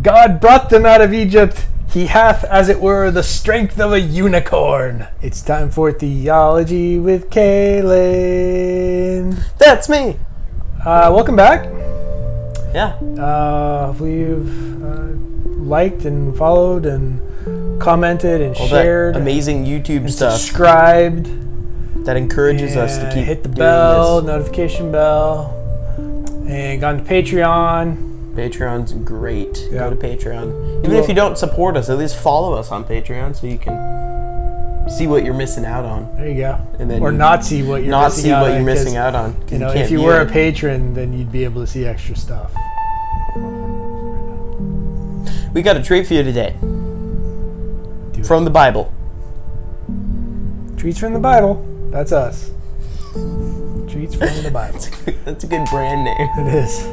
God brought them out of Egypt. He hath, as it were, the strength of a unicorn. It's time for Theology with Kaylin. That's me. Welcome back. Yeah. Hopefully you've liked and followed and commented and shared. That amazing YouTube and stuff. Subscribed. That encourages us to keep hit the doing bell, this. notification bell. And gone to Patreon. Patreon's great. Yeah. Go to Patreon. Even if you don't support us, at least follow us on Patreon so you can see what you're missing out on. There you go. And then or not see what you're not missing see out what on. you're missing out on. You know, can't if you view were it. a patron, then you'd be able to see extra stuff. We got a treat for you today. From the Bible. Treats from the Bible. That's us. Treats from the Bible. That's a good brand name. It is.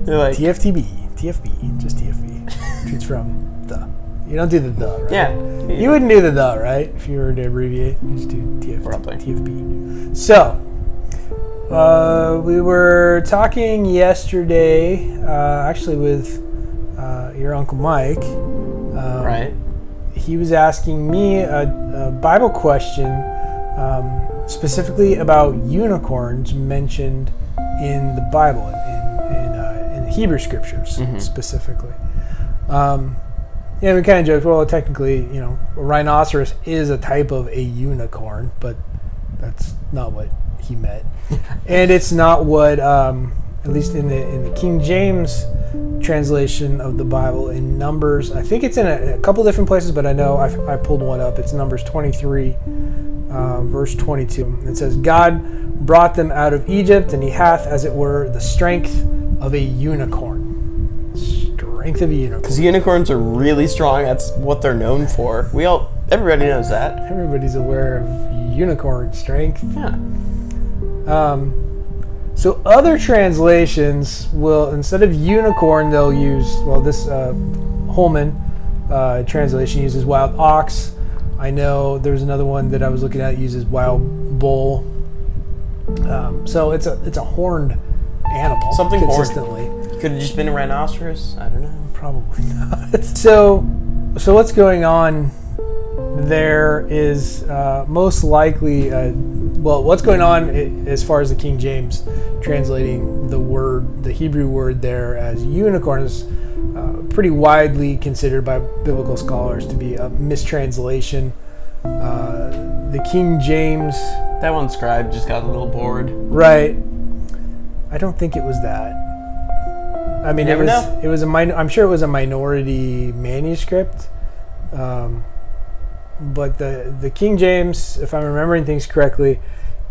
They're like, TFTB. TFB. Just TFB. Treats from the. You don't do the right? yeah. You wouldn't do the right? If you were to abbreviate. You just do Probably. TFB. So, we were talking yesterday, actually with your Uncle Mike. Right. He was asking me a Bible question specifically about unicorns mentioned in the Bible, in the Hebrew Scriptures specifically. Yeah, we kind of joked, well, technically, you know, a rhinoceros is a type of a unicorn, but that's not what he meant. And it's not what, at least in the King James translation of the Bible, in Numbers, I think it's in a couple different places, but I know I pulled one up. It's Numbers 23, verse 22. It says, God brought them out of Egypt, and he hath, as it were, the strength of a unicorn. Strength of a unicorn. Because unicorns are really strong. That's what they're known for. Everybody knows that. Everybody's aware of unicorn strength. Yeah. So other translations will, instead of unicorn, they'll use, well, this Holman translation uses wild ox. I know there's another one that I was looking at uses wild bull. So it's a horned animal. Something consistently. horned. Could have just been a rhinoceros. I don't know. Probably not. So what's going on there is most likely, what's going on as far as the King James translating the Hebrew word there as unicorn is pretty widely considered by biblical scholars to be a mistranslation. The King James... That one scribe just got a little bored. Right. I don't think it was that. I mean, I'm sure it was a minority manuscript. But the King James, if I'm remembering things correctly,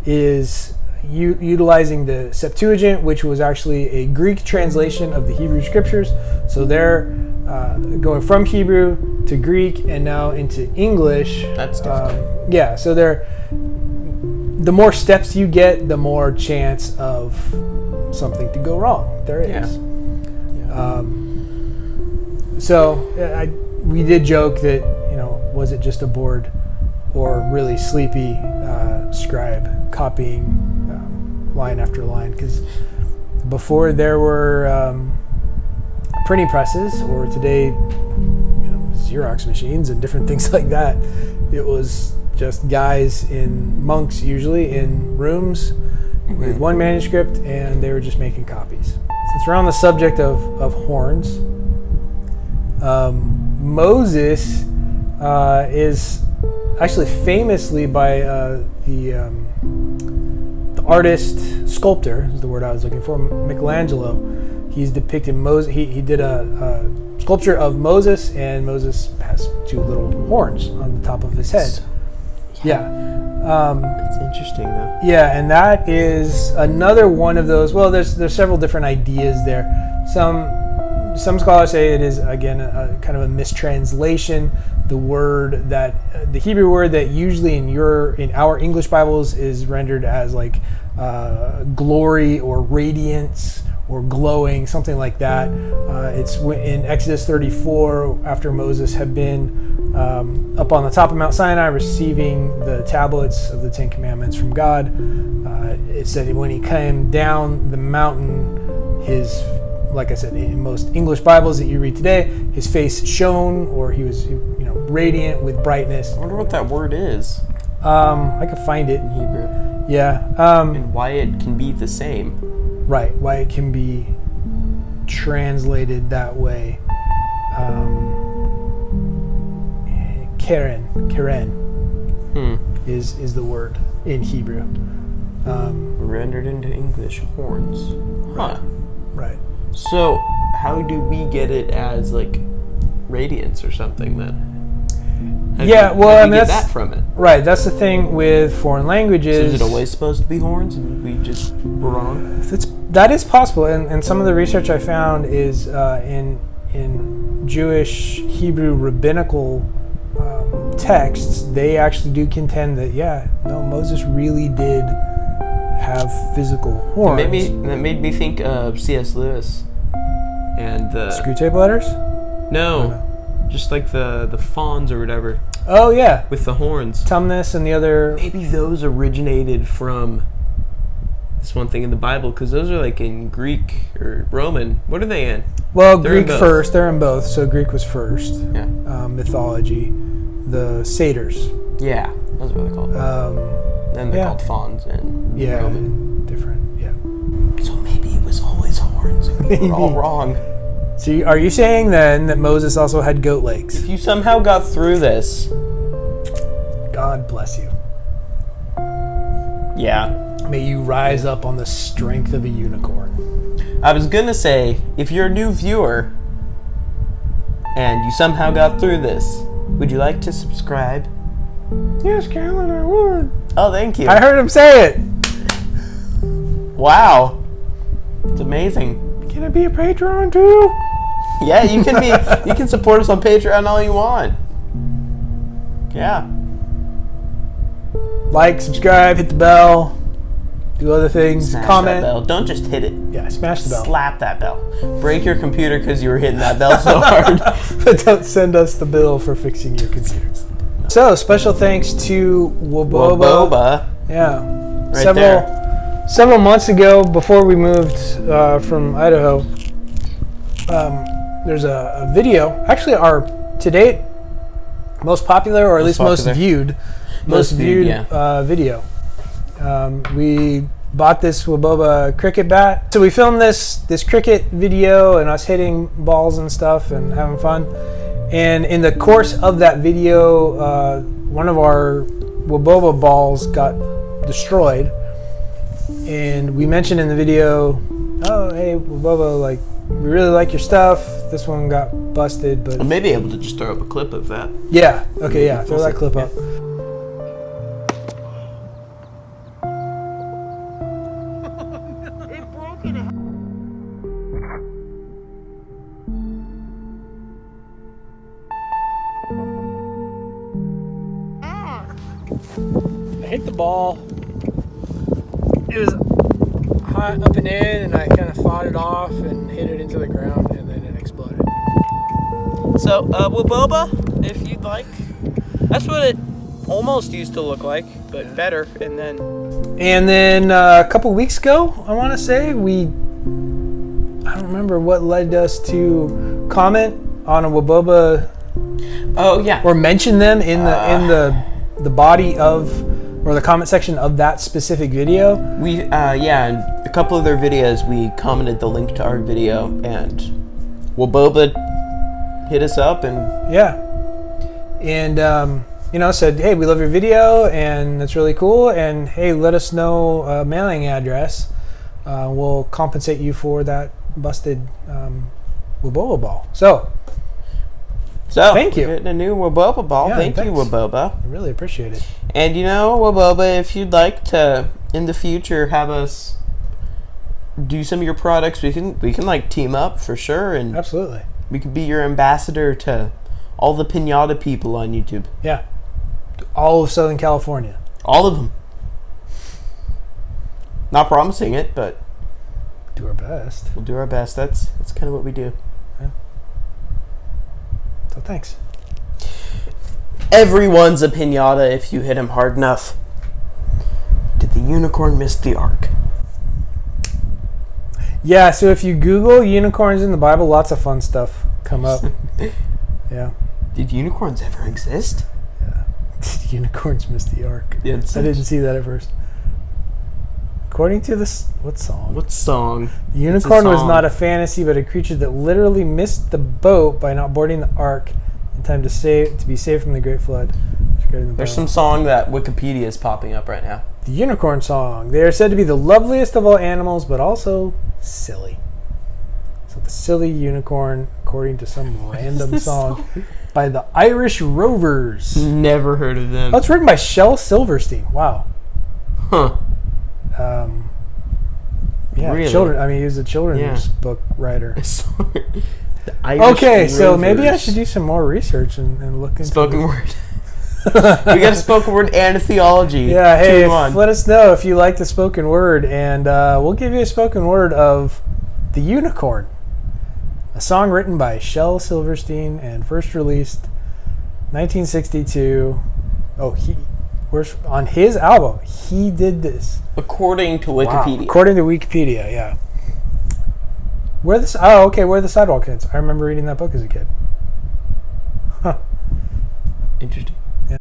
is utilizing the Septuagint, which was actually a Greek translation of the Hebrew Scriptures. So they're going from Hebrew to Greek and now into English. That's different. Yeah, so the more steps you get, the more chance of something to go wrong there is. Yeah. We did joke that, you know, was it just a bored or really sleepy scribe copying line after line? Because before there were printing presses, or today, you know, Xerox machines and different things like that, it was just guys monks usually in rooms with one manuscript, and they were just making copies. Since we're on the subject of horns, Moses is actually famously by the artist, sculptor is the word I was looking for, Michelangelo. He's depicted Moses. He did a sculpture of Moses, and Moses has two little horns on the top of his head. Yeah. It's interesting though. Yeah, and that is another one of those. Well, there's several different ideas there. Some scholars say it is, again, a kind of a mistranslation. The Hebrew word that usually in our English Bibles is rendered as like glory or radiance or glowing, something like that. It's in Exodus 34, after Moses had been up on the top of Mount Sinai receiving the tablets of the Ten Commandments from God. It said when he came down the mountain, his like I said, in most English Bibles that you read today, his face shone, or he was, radiant with brightness. I wonder what that word is I could find it. in Hebrew. Yeah. And why it can be the same. Right. Why it can be translated that way. Keren is the word in Hebrew. Rendered into English, horns. Huh. Right. So, how do we get it as like radiance or something then? How do Yeah, we- well, how I do mean, we get that's- that from it. Right. That's the thing with foreign So languages. is it always supposed to be horns and we just were wrong? That is possible, and some of the research I found is in Jewish Hebrew rabbinical texts, they actually do contend that Moses really did have physical horns. That made me think of C.S. Lewis and the Screwtape letters? no, just like the fawns or whatever Oh yeah, with the horns. Tumnus and the other. Maybe those originated from this one thing in the Bible, because those are like in Greek or Roman. What are they in? Well, They're in Greek both. first. They're in both. So Greek was first. Yeah, Mythology, the satyrs. yeah, those are what they're called. Then they're yeah. called fawns and Yeah, Roman. different. Yeah. So maybe it was always horns. And we were all Maybe. wrong. So are you saying then that Moses also had goat legs? If you somehow got through this, God bless you. yeah. May you rise up on the strength of a unicorn. I was gonna say, if you're a new viewer and you somehow got through this, would you like to subscribe? Yes, Carolyn, I would. Oh, thank you. I heard him say it. Wow. It's amazing. Can I be a Patreon too? Yeah, you can be. You can support us on Patreon all you want. Yeah. Like, subscribe, hit the bell, do other things, Smash comment. that bell. Don't just hit it. Yeah, smash the bell. Slap that bell. Break your computer because you were hitting that bell so hard. But don't send us the bill for fixing your computer. So, special thanks to Woboba. Boba. Yeah. Right Several months ago, before we moved from Idaho, there's a video, actually our, to date, most popular, or at least most popular. viewed, Most viewed, yeah. video. We bought this Woboba cricket bat. So we filmed this cricket video and us hitting balls and stuff and having fun. And in the course of that video, one of our Woboba balls got destroyed. And we mentioned in the video, oh, hey, Woboba, like, we really like your stuff. This one got busted, but I may be able to just throw up a clip of that. yeah, okay, yeah, throw that clip up. I hit the ball. It was hot up and in, and I kind of fought it off and hit it into the ground, and then it exploded. So, Woboba, if you'd like. That's what it almost used to look like, but better. And then a couple weeks ago, I want to say, I don't remember what led us to comment on a Woboba oh yeah, or mention them in the body of, or the comment section of that specific video. we in a couple of their videos we commented the link to our video, and Woboba hit us up and Yeah. And, said, hey, we love your video, and that's really cool, and hey, let us know a mailing address. We'll compensate you for that busted Woboba ball. So, thank you. we're getting a new Woboba ball. Yeah, Thank you, thanks. Woboba. I really appreciate it. And Woboba, if you'd like to in the future have us do some of your products, we can like team up for sure, and Absolutely. we could be your ambassador to all the pinata people on YouTube. Yeah. All of Southern California. All of them. Not promising it, but Do our best. we'll do our best. That's kind of what we do. So thanks. Everyone's a pinata if you hit him hard enough. Did the unicorn miss the ark? Yeah, so if you Google unicorns in the Bible, lots of fun stuff come up. Yeah. Did unicorns ever exist? Unicorns missed the ark. Yeah, I didn't see that at first. According to this, what song? What song? The unicorn was song. not a fantasy, but a creature that literally missed the boat by not boarding the ark in time to be saved from the great flood. There's some song that Wikipedia is popping up right now. The unicorn song. They are said to be the loveliest of all animals, but also silly. So the silly unicorn, according to some random song by the Irish Rovers. Never heard of them. Oh, it's written by Shel Silverstein. Wow. Huh. Yeah, Really? children. I mean, he was a children's book writer. Sorry. The Irish Okay, so Rovers. maybe I should do some more research and look into Spoken this. word. We got a spoken word and a theology. Yeah, hey, 2 in 1. let us know if you like the spoken word, and we'll give you a spoken word of The Unicorn, a song written by Shel Silverstein and first released 1962. Oh, on his album, he did this. According to Wow. Wikipedia. According to Wikipedia, yeah. Where the Sidewalk Kids. I remember reading that book as a kid. Huh. Interesting.